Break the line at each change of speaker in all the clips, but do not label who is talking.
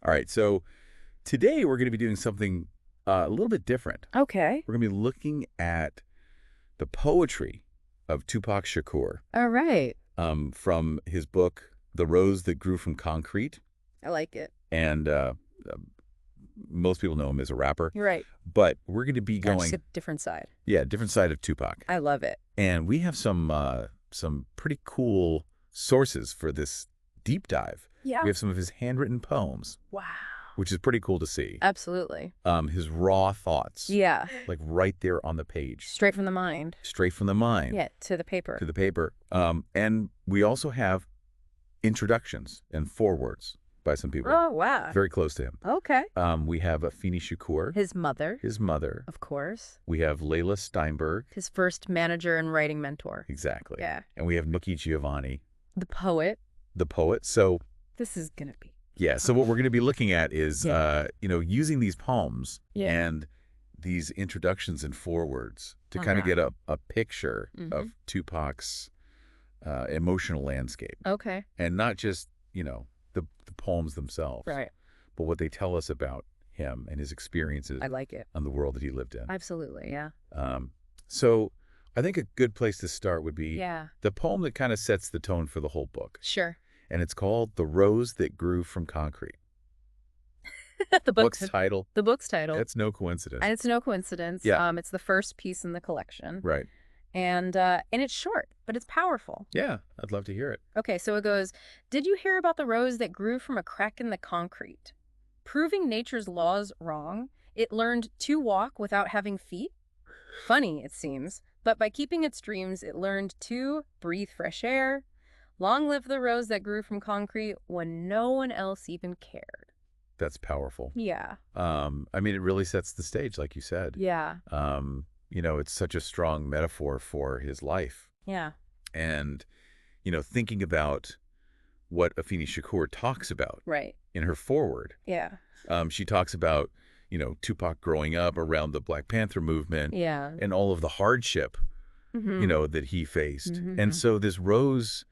All right, so today we're going to be doing something a little bit different.
Okay.
We're going to be looking at the poetry of Tupac Shakur
All right.
from his book, The Rose That Grew from Concrete.
I like it.
And most people know him as a rapper.
You're right.
But we're going to be
Just
going,
a different side.
yeah, different side of Tupac.
I love it.
And we have some pretty cool sources for this deep dive.
Yeah.
We have some of his handwritten poems,
Wow.
which is pretty cool to see.
Absolutely.
His raw thoughts,
Yeah.
like right there on the page,
Straight from the mind.
straight from the mind
Yeah, to the paper.
to the paper. And we also have introductions and forewords by some people
Oh, wow.
very close to him.
Okay.
We have Afeni Shakur,
His mother,
his mother.
of course.
We have Layla Steinberg.
His first manager and writing mentor.
Exactly.
Yeah.
And we have Nookie Giovanni,
The poet.
the poet. So,
This is going to be.
yeah. So what we're going to be looking at is,
Yeah.
using these poems
Yeah.
and these introductions and forewords to kind of get a picture of Tupac's emotional landscape.
Okay.
And not just, the poems themselves,
Right.
but what they tell us about him and his experiences
I like it.
on the world that he lived in.
Absolutely. Yeah.
So I think a good place to start would be
Yeah.
the poem that kind of sets the tone for the whole book.
Sure.
And it's called The Rose That Grew from Concrete.
The
Book's title.
The book's title.
It's no coincidence.
And it's no coincidence.
Yeah.
It's the first piece in the collection.
Right.
And it's short, but it's powerful.
Yeah, I'd love to hear it.
Okay, so it goes, did you hear about the rose that grew from a crack in the concrete? Proving nature's laws wrong, it learned to walk without having feet? Funny, it seems, but by keeping its dreams, it learned to breathe fresh air. Long live the rose that grew from concrete when no one else even cared.
That's powerful.
Yeah.
It really sets the stage, like you said.
Yeah.
It's such a strong metaphor for his life.
Yeah.
And, thinking about what Afeni Shakur talks about
Right.
in her foreword.
Yeah.
She talks about, Tupac growing up around the Black Panther movement
Yeah.
and all of the hardship, that he faced. And so this rose,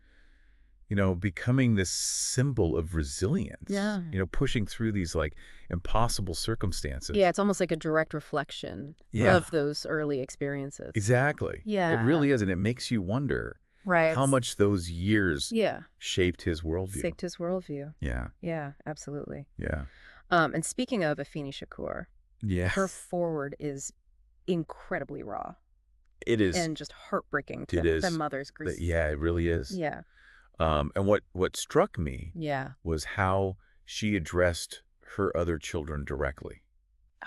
becoming this symbol of resilience,
Yeah.
pushing through these like impossible circumstances.
Yeah, it's almost like a direct reflection of those early experiences.
Exactly.
Yeah.
It really is. And it makes you wonder
Right.
how much those years
Yeah.
shaped his worldview.
Shaped his worldview.
Yeah.
Yeah, absolutely.
Yeah.
And speaking of Afeni Shakur,
Yeah.
her forward is incredibly raw
It is.
and just heartbreaking to
It is.
the mother's grief.
Yeah, it really is.
Yeah.
And what struck me
Yeah.
was how she addressed her other children directly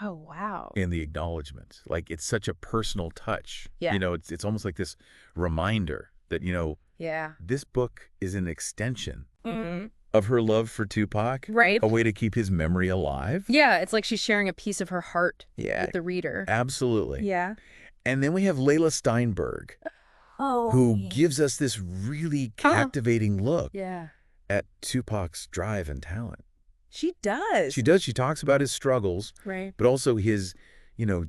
Oh, wow.
in the acknowledgement. Like, it's such a personal touch.
Yeah.
It's almost like this reminder that,
Yeah.
this book is an extension
Mm-hmm.
of her love for Tupac.
Right.
A way to keep his memory alive.
Yeah, it's like she's sharing a piece of her heart
Yeah.
with the reader.
Absolutely.
Yeah.
And then we have Layla Steinberg,
Oh.
who gives us this really captivating look
Yeah.
at Tupac's drive and talent.
She does.
She does. She talks about his struggles,
Right.
but also his,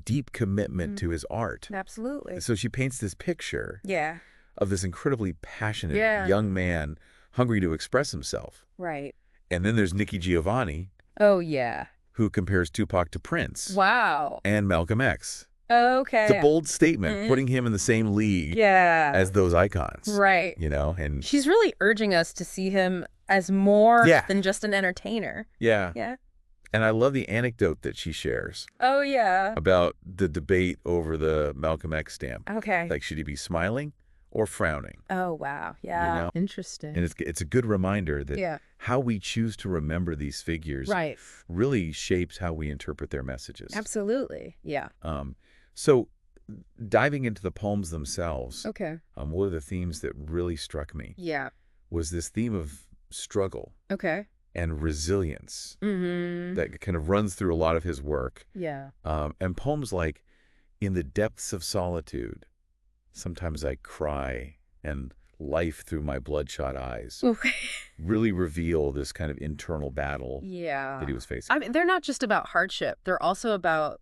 deep commitment to his art.
Absolutely.
So she paints this picture
Yeah.
of this incredibly passionate
Yeah.
young man hungry to express himself.
Right.
And then there's Nookie Giovanni,
Oh, yeah.
who compares Tupac to Prince
Wow.
and Malcolm X.
Okay.
It's a bold statement, putting him in the same league
Yeah.
as those icons.
Right.
And
She's really urging us to see him as more
Yeah.
than just an entertainer.
yeah.
Yeah.
And I love the anecdote that she shares
Oh, yeah.
about the debate over the Malcolm X stamp.
Okay.
Like, should he be smiling or frowning?
Oh, wow. Yeah.
And
Interesting.
it's a good reminder that
Yeah.
how we choose to remember these figures
Right.
really shapes how we interpret their messages.
Absolutely. Yeah.
So diving into the poems themselves,
Okay.
one of the themes that really struck me
Yeah.
was this theme of struggle
Okay.
and resilience
Mm-hmm.
that kind of runs through a lot of his work.
Yeah.
And poems like "In the Depths of Solitude, Sometimes I Cry," and "Life Through My Bloodshot Eyes"
Okay.
really reveal this kind of internal battle
Yeah.
that he was facing.
I mean, they're not just about hardship. They're also about,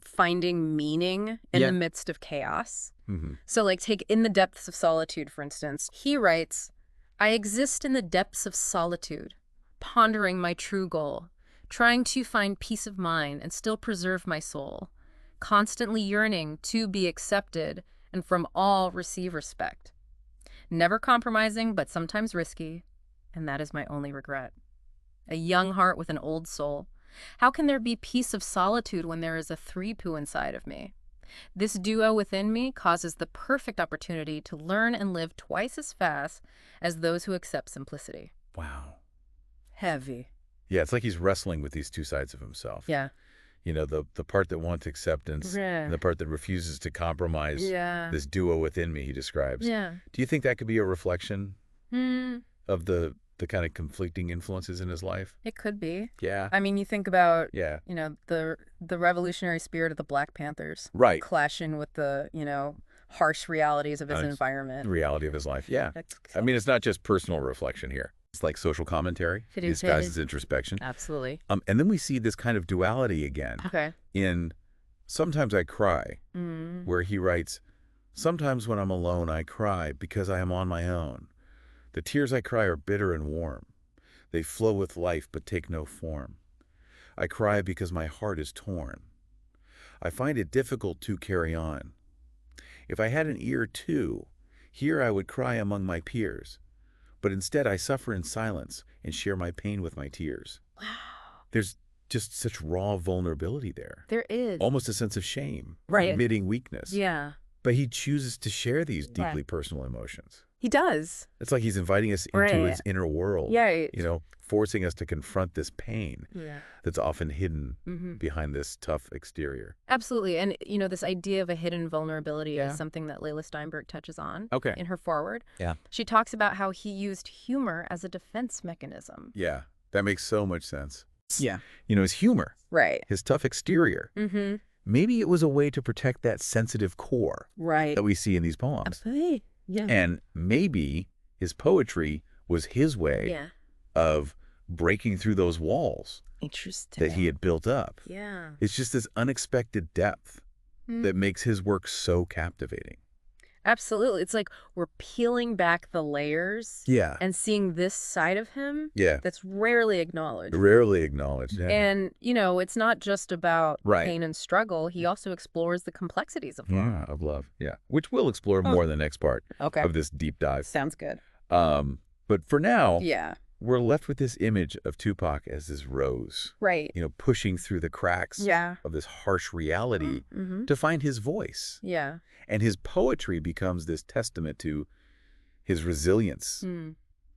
finding meaning in
Yeah.
the midst of chaos.
Mm-hmm.
So, like, take "In the Depths of Solitude," for instance. He writes, I exist in the depths of solitude, pondering my true goal, trying to find peace of mind and still preserve my soul, constantly yearning to be accepted and from all receive respect. Never compromising, but sometimes risky, and that is my only regret. A young heart with an old soul. How can there be peace of solitude when there is a three-poo inside of me? This duo within me causes the perfect opportunity to learn and live twice as fast as those who accept simplicity.
Wow.
Heavy.
Yeah, it's like he's wrestling with these two sides of himself.
Yeah.
You know, the part that wants acceptance and the part that refuses to compromise.
Yeah.
This duo within me he describes.
Yeah.
Do you think that could be a reflection
Hmm.
of the kind of conflicting influences in his life?
It could be.
Yeah.
I mean, you think about,
Yeah.
the revolutionary spirit of the Black Panthers.
Right.
Clashing with the, harsh realities of his environment.
Reality of his life. Yeah.
That's
I mean, it's not just personal reflection here. It's like social commentary.
It is.
Disguises introspection.
Absolutely.
And then we see this kind of duality again
Okay.
in Sometimes I Cry,
Mm.
where he writes, "Sometimes when I'm alone, I cry because I am on my own. The tears I cry are bitter and warm. They flow with life but take no form. I cry because my heart is torn. I find it difficult to carry on. If I had an ear too, here I would cry among my peers. But instead I suffer in silence and share my pain with my tears."
Wow.
There's just such raw vulnerability there.
There is.
Almost a sense of shame,
Right.
admitting weakness.
Yeah.
But he chooses to share these deeply
Right.
personal emotions.
He does.
It's like he's inviting us into
Right.
his inner world,
Yeah.
forcing us to confront this pain
Yeah.
that's often hidden
Mm-hmm.
behind this tough exterior.
Absolutely. And, this idea of a hidden vulnerability
Yeah.
is something that Layla Steinberg touches on
Okay.
in her foreword.
Yeah.
She talks about how he used humor as a defense mechanism.
Yeah, that makes so much sense.
Yeah.
His humor,
Right.
his tough exterior,
Mm-hmm.
maybe it was a way to protect that sensitive core
Right.
that we see in these poems.
Absolutely. Yeah.
And maybe his poetry was his way
Yeah.
of breaking through those walls
Interesting.
that he had built up.
Yeah.
It's just this unexpected depth that makes his work so captivating.
Absolutely. It's like we're peeling back the layers
Yeah.
and seeing this side of him
Yeah.
that's rarely acknowledged.
Rarely acknowledged. Yeah.
And, it's not just about
Right.
pain and struggle. He also explores the complexities of love.
Yeah, of love. Yeah. Which we'll explore more in the next part
Okay.
of this deep dive.
Sounds good.
But for now,
Yeah.
we're left with this image of Tupac as this rose,
Right.
pushing through the cracks
Yeah.
of this harsh reality
Mm-hmm.
to find his voice.
Yeah.
And his poetry becomes this testament to his resilience,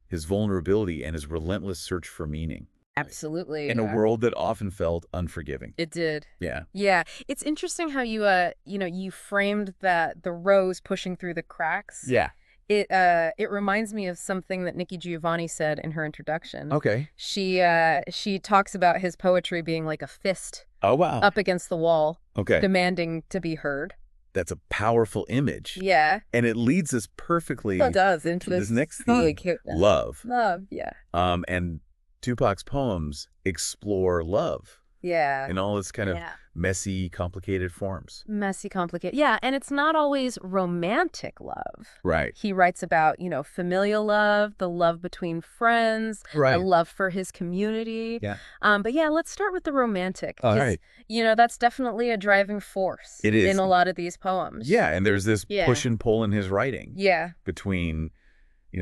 his vulnerability, and his relentless search for meaning.
Absolutely.
In a world that often felt unforgiving.
It did.
Yeah.
Yeah. It's interesting how you framed that the rose pushing through the cracks.
Yeah.
It reminds me of something that Nikki Giovanni said in her introduction.
Okay.
She talks about his poetry being like a fist
Oh, wow.
up against the wall,
Okay.
demanding to be heard.
That's a powerful image.
Yeah.
And it leads us perfectly
It does into
to this next
really
theme,
cute.
love.
Love. Yeah.
And Tupac's poems explore love
Yeah.
in all its kind of
Yeah.
messy, complicated forms.
Messy, complicated. Yeah. And it's not always romantic love.
Right.
He writes about, familial love, the love between friends,
Right.
a love for his community.
Yeah.
But yeah, let's start with the romantic.
All
'cause,
right.
That's definitely a driving force
It is.
in a lot of these poems.
Yeah, and there's this
Yeah.
push and pull in his writing
Yeah.
between,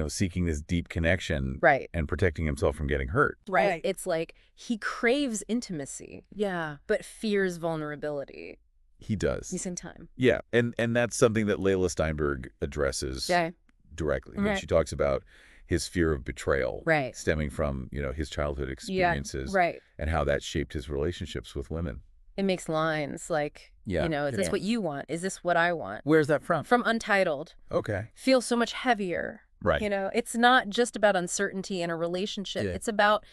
seeking this deep connection
Right.
and protecting himself from getting hurt.
Right. It's like he craves intimacy. Yeah. But fears vulnerability.
He does.
He's in time.
Yeah, and that's something that Layla Steinberg addresses
Yeah.
directly when
Right.
she talks about his fear of betrayal
Right.
stemming from, his childhood experiences
Right.
and how that shaped his relationships with women.
It makes lines like,
Yeah.
is this what you want? Is this what I want?
Where's that from?
From Untitled.
Okay.
Feels so much heavier.
Right.
It's not just about uncertainty in a relationship.
Yeah.
It's about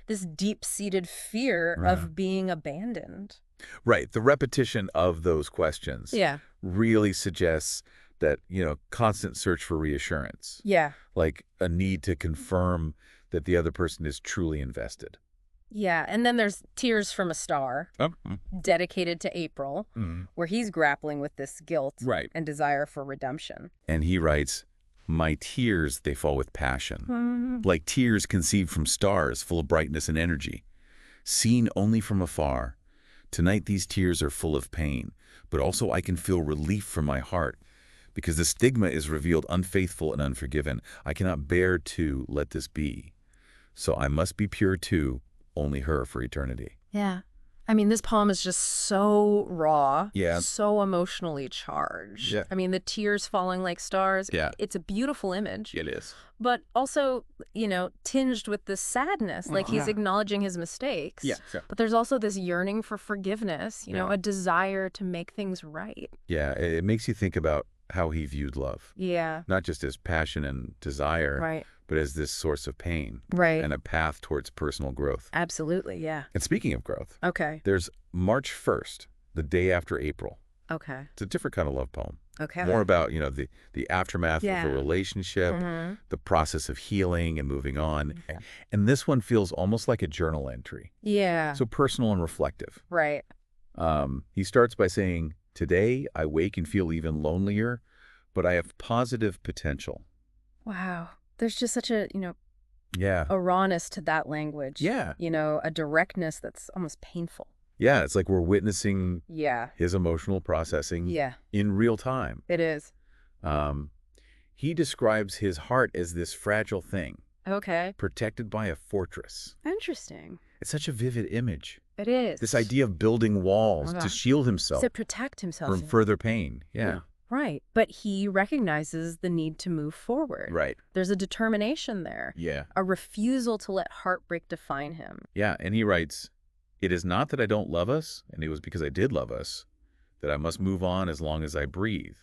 this deep-seated fear of being abandoned.
Right. The repetition of those questions
Yeah.
really suggests that, constant search for reassurance,
Yeah.
like a need to confirm that the other person is truly invested.
Yeah. And then there's Tears from a Star, dedicated to April, where he's grappling with this guilt
Right.
and desire for redemption.
And he writes, My tears, they fall with passion,
Mm.
like tears conceived from stars full of brightness and energy. Seen only from afar, tonight these tears are full of pain, but also I can feel relief from my heart, because the stigma is revealed unfaithful and unforgiven. I cannot bear to let this be. So I must be pure too, only her for eternity.
Yeah. I mean, this poem is just so raw,
Yeah.
so emotionally charged.
Yeah.
I mean, the tears falling like stars.
Yeah.
It's a beautiful image,
It is.
but also, tinged with this sadness, like he's acknowledging his mistakes.
Yeah. Yeah.
But there's also this yearning for forgiveness,
Yeah.
a desire to make things right.
Yeah, it makes you think about how he viewed love,
Yeah.
not just as passion and desire,
Right.
but as this source of pain
Right.
and a path towards personal growth.
Absolutely. Yeah.
And speaking of growth,
Okay.
there's March 1st, the day after April.
Okay.
It's a different kind of love poem.
Okay.
More about, the aftermath
Yeah.
of a relationship,
Mhm.
the process of healing and moving on.
Okay.
And this one feels almost like a journal entry.
Yeah.
So personal and reflective.
Right.
He starts by saying, "Today I wake and feel even lonelier, but I have positive potential."
Wow. There's just such a,
Yeah.
a rawness to that language.
Yeah.
A directness that's almost painful.
Yeah, it's like we're witnessing
Yeah.
his emotional processing
Yeah.
in real time.
It is.
He describes his heart as this fragile thing,
Okay.
protected by a fortress.
Interesting.
It's such a vivid image.
It is.
This idea of building walls
Yeah.
to shield himself
To protect himself.
from further pain. Yeah.
Right. But he recognizes the need to move forward.
Right.
There's a determination there.
Yeah.
A refusal to let heartbreak define him.
Yeah. And he writes, "It is not that I don't love us, and it was because I did love us, that I must move on as long as I breathe.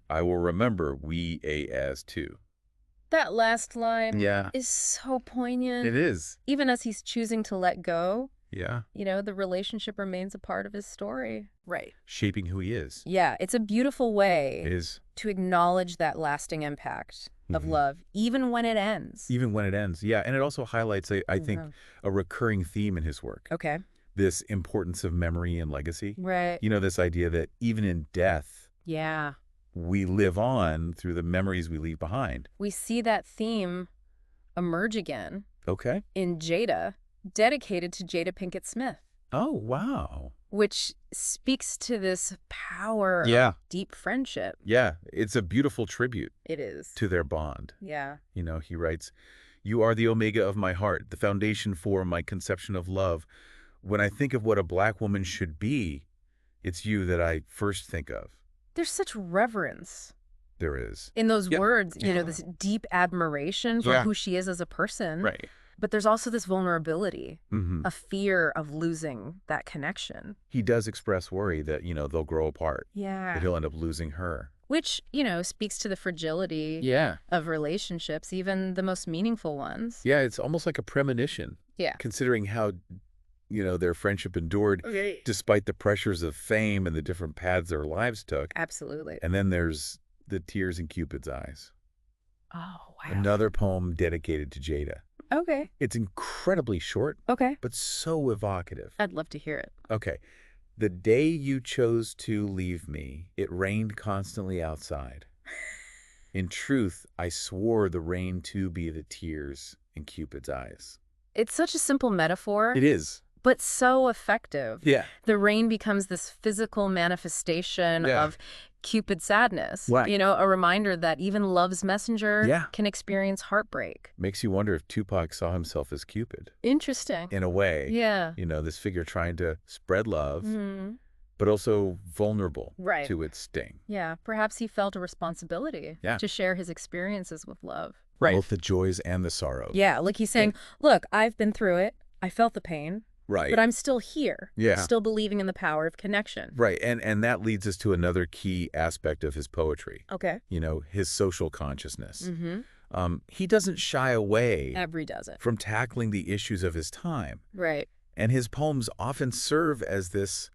I will remember we as two."
That last line
Yeah.
is so poignant.
It is.
Even as he's choosing to let go,
Yeah.
the relationship remains a part of his story. Right.
Shaping who he is.
Yeah, it's a beautiful way
It is.
to acknowledge that lasting impact of
Mhm.
love, even when it ends.
Even when it ends. Yeah. And it also highlights, I think,
Mhm.
a recurring theme in his work.
Okay.
This importance of memory and legacy.
Right.
This idea that even in death,
Yeah.
we live on through the memories we leave behind.
We see that theme emerge again
Okay.
in Jada, dedicated to Jada Pinkett Smith,
Oh, wow.
which speaks to this power
Yeah.
of deep friendship.
Yeah. It's a beautiful tribute
It is.
to their bond.
Yeah.
He writes, "You are the omega of my heart, the foundation for my conception of love. When I think of what a black woman should be, it's you that I first think of."
There's such reverence
There is.
in those
Yep.
words,
Yeah.
this deep admiration for
Yeah.
who she is as a person.
Right.
But there's also this vulnerability,
Mm-hmm.
a fear of losing that connection.
He does express worry that, they'll grow apart,
Yeah.
that he'll end up losing her.
Which, speaks to the fragility
Yeah.
of relationships, even the most meaningful ones.
Yeah, it's almost like a premonition,
Yeah.
considering how, their friendship endured despite the pressures of fame and the different paths their lives took.
Absolutely.
And then there's the tears in Cupid's eyes.
Oh, wow.
Another poem dedicated to Jada.
Okay.
It's incredibly short,
Okay.
but so evocative.
I'd love to hear it.
Okay. "The day you chose to leave me, it rained constantly outside. In truth, I swore the rain to be the tears in Cupid's eyes."
It's such a simple metaphor,
It is.
but so effective.
Yeah.
The rain becomes this physical manifestation
Yeah.
of Cupid's sadness.
Right.
A reminder that even love's messenger
Yeah.
can experience heartbreak.
Makes you wonder if Tupac saw himself as Cupid,
Interesting.
in a way.
Yeah.
This figure trying to spread love,
Mhm.
but also vulnerable
Right.
to its sting.
Yeah. Perhaps he felt a responsibility
Yeah.
to share his experiences with love.
Both the joys and the sorrows.
Yeah. Like he's saying, look, I've been through it. I felt the pain,
Right.
but I'm still here.
Yeah.
Still believing in the power of connection.
Right. And that leads us to another key aspect of his poetry,
Okay.
his social consciousness.
Mm-hmm.
He doesn't shy away
Every does it.
from tackling the issues of his time.
Right.
And his poems often serve as this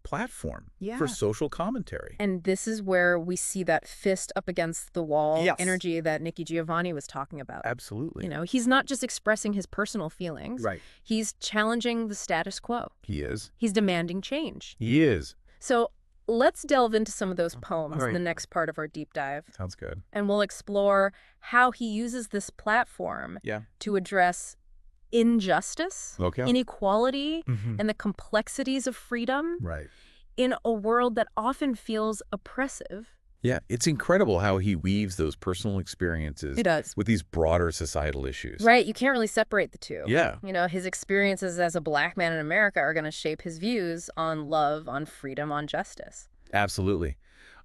platform
Yeah.
for social commentary.
And this is where we see that fist up against the wall
Yes.
energy that Nikki Giovanni was talking about.
Absolutely.
He's not just expressing his personal feelings.
Right.
He's challenging the status quo.
He is.
He's demanding change.
He is.
So Let's delve into some of those
All
poems in
right.
the next part of our deep dive.
Sounds good.
And we'll explore how he uses this platform
Yeah.
to address injustice,
Okay.
inequality,
Mhm.
and the complexities of freedom
Right.
in a world that often feels oppressive.
Yeah, it's incredible how he weaves those personal experiences
It does.
with these broader societal issues.
Right, you can't really separate the two.
Yeah.
His experiences as a black man in America are going to shape his views on love, on freedom, on justice.
Absolutely.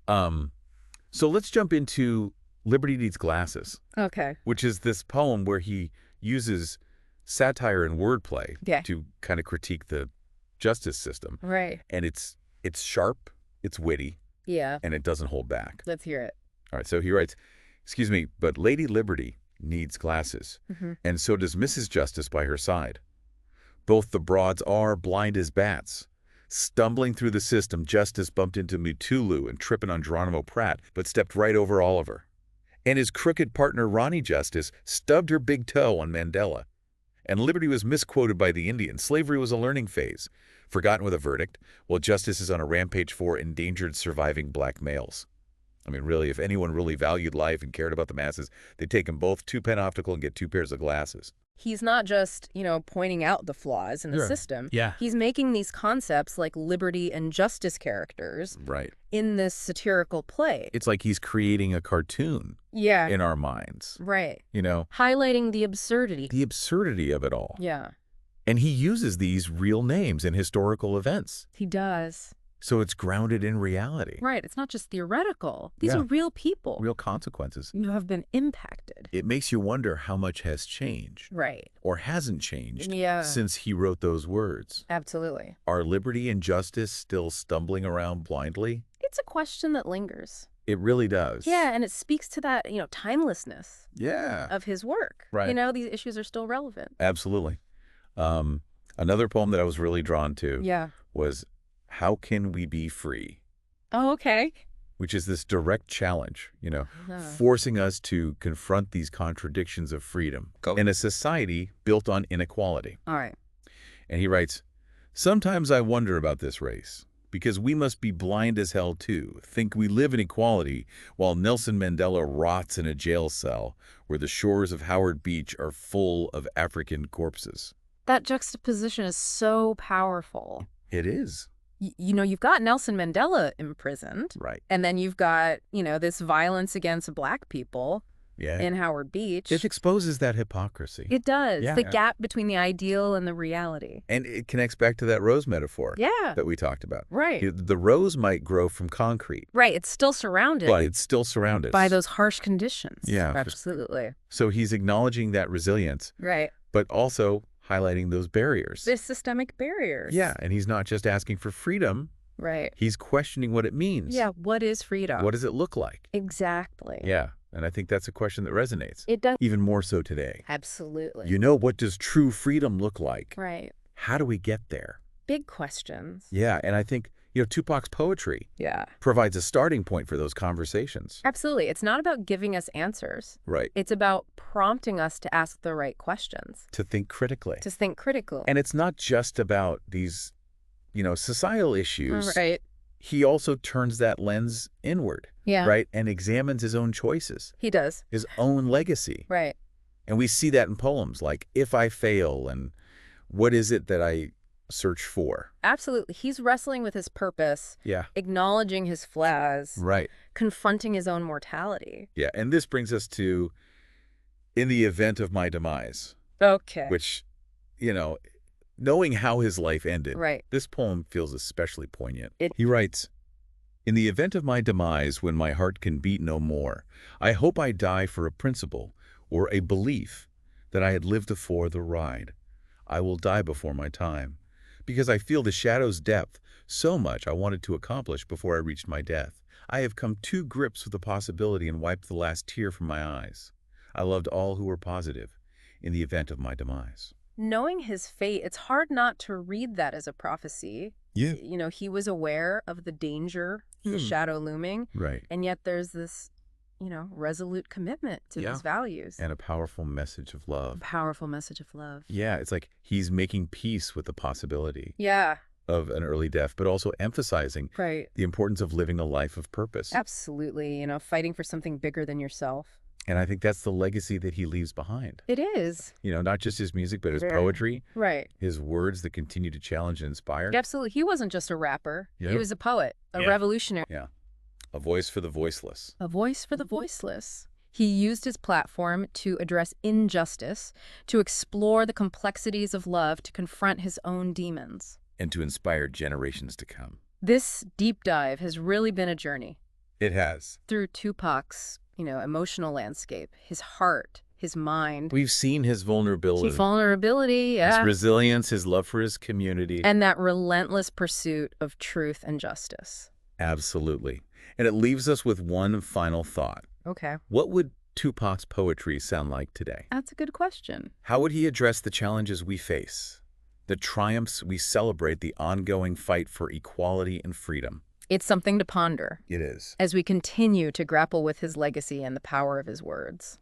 Um, so let's jump into Liberty Needs Glasses,
Okay.
which is this poem where he uses satire and wordplay
Yeah.
to kind of critique the justice system.
Right.
And it's sharp, it's witty,
Yeah.
and it doesn't hold back.
Let's hear it.
All right, so he writes, excuse me, but Lady Liberty needs glasses, and so does Mrs. Justice by her side. Both the broads are blind as bats. Stumbling through the system, Justice bumped into Mutulu and tripping on Geronimo Pratt, but stepped right over Oliver. And his crooked partner Ronnie Justice stubbed her big toe on Mandela. And Liberty was misquoted by the Indians. Slavery was a learning phase, forgotten with a verdict, while Justice is on a rampage for endangered surviving black males. I mean, really, if anyone really valued life and cared about the masses, they'd take them both to Panoptical and get 2 pairs of glasses.
He's not just, pointing out the flaws in the
Sure.
system.
Yeah.
He's making these concepts like liberty and justice characters
Right.
in this satirical play.
It's like he's creating a cartoon
Yeah.
in our minds,
Right.
the
Highlighting the absurdity.
absurdity of it all.
Yeah.
And he uses these real names in historical events.
He does.
So it's grounded in reality,
Right. It's not just theoretical. These
Yeah.
are real people
real consequences.
who have been impacted.
It makes you wonder how much has changed
Right.
or hasn't changed
Yeah.
since he wrote those words.
Absolutely.
Are liberty and justice still stumbling around blindly?
It's a question that lingers.
It really does.
Yeah, and it speaks to that, timelessness
Yeah.
of his work.
Right.
These issues are still relevant.
Absolutely. Another poem that I was really drawn to
Yeah.
was How Can We Be Free?
Oh, okay.
Which is this direct challenge,
Uh-huh.
forcing us to confront these contradictions of freedom in a society built on inequality.
All right.
And he writes, sometimes I wonder about this race, because we must be blind as hell too, think we live in equality, while Nelson Mandela rots in a jail cell where the shores of Howard Beach are full of African corpses.
That juxtaposition is so powerful.
It is.
You've got Nelson Mandela imprisoned,
Right.
and then you've got, this violence against black people
Yeah.
in Howard Beach.
It exposes that hypocrisy.
It does.
Yeah.
The gap between the ideal and the reality.
And it connects back to that rose metaphor
Yeah.
that we talked about.
Right.
The rose might grow from concrete,
Right. It's still surrounded
but it's still surrounded
by those harsh conditions.
Yeah.
Absolutely.
So he's acknowledging that resilience,
Right.
but also highlighting those barriers.
There's systemic barriers.
Yeah, and he's not just asking for freedom,
Right.
he's questioning what it means.
Yeah. What is freedom?
What does it look like?
Exactly.
Yeah, and I think that's a question that resonates.
It does.
Even more so today.
Absolutely.
What does true freedom look like?
Right.
How do we get there?
Big questions.
Yeah, and I think, Tupac's poetry
Yeah.
provides a starting point for those conversations.
Absolutely. It's not about giving us answers.
Right.
It's about prompting us to ask the right questions,
To think critically.
to think critically.
And it's not just about these, societal issues.
Right.
He also turns that lens inward,
Yeah.
right? And examines his own choices,
He does.
his own legacy.
Right.
And we see that in poems like If I Fail and What Is It That I Search For?
Absolutely. He's wrestling with his purpose,
Yeah.
acknowledging his flaws,
Right.
confronting his own mortality.
Yeah. And this brings us to In the Event of My Demise,
Okay.
which, knowing how his life ended,
Right.
this poem feels especially poignant.
It-
He writes, In the event of my demise, when my heart can beat no more, I hope I die for a principle or a belief that I had lived afore the ride. I will die before my time, because I feel the shadow's depth so much I wanted to accomplish before I reached my death. I have come to grips with the possibility and wiped the last tear from my eyes. I loved all who were positive in the event of my demise.
Knowing his fate, it's hard not to read that as a prophecy.
Yeah.
He was aware of the danger, the shadow looming,
Right.
and yet there's this, resolute commitment to
Yeah.
his values.
And a powerful message of love.
A powerful message of love.
Yeah, it's like he's making peace with the possibility.
Yeah.
of an early death, but also emphasizing
Right.
the importance of living a life of purpose.
Absolutely. Fighting for something bigger than yourself.
And I think that's the legacy that he leaves behind.
It is.
Not just his music, but his
Very.
poetry,
Right.
his words that continue to challenge and inspire.
Absolutely. He wasn't just a rapper. He
Yep.
was a poet, a
Yeah.
revolutionary.
Yeah. A voice for the voiceless.
A voice for the voiceless. He used his platform to address injustice, to explore the complexities of love, to confront his own demons.
And to inspire generations to come.
This deep dive has really been a journey
It has.
through Tupac's, emotional landscape, his heart, his mind,
We've seen his vulnerability,
his vulnerability,
his
yeah,
resilience, his love for his community.
and that relentless pursuit of truth and justice.
Absolutely. And it leaves us with one final thought.
Okay.
What would Tupac's poetry sound like today?
That's a good question.
How would he address the challenges we face, the triumphs we celebrate, the ongoing fight for equality and freedom?
It's something to ponder
It is.
as we continue to grapple with his legacy and the power of his words.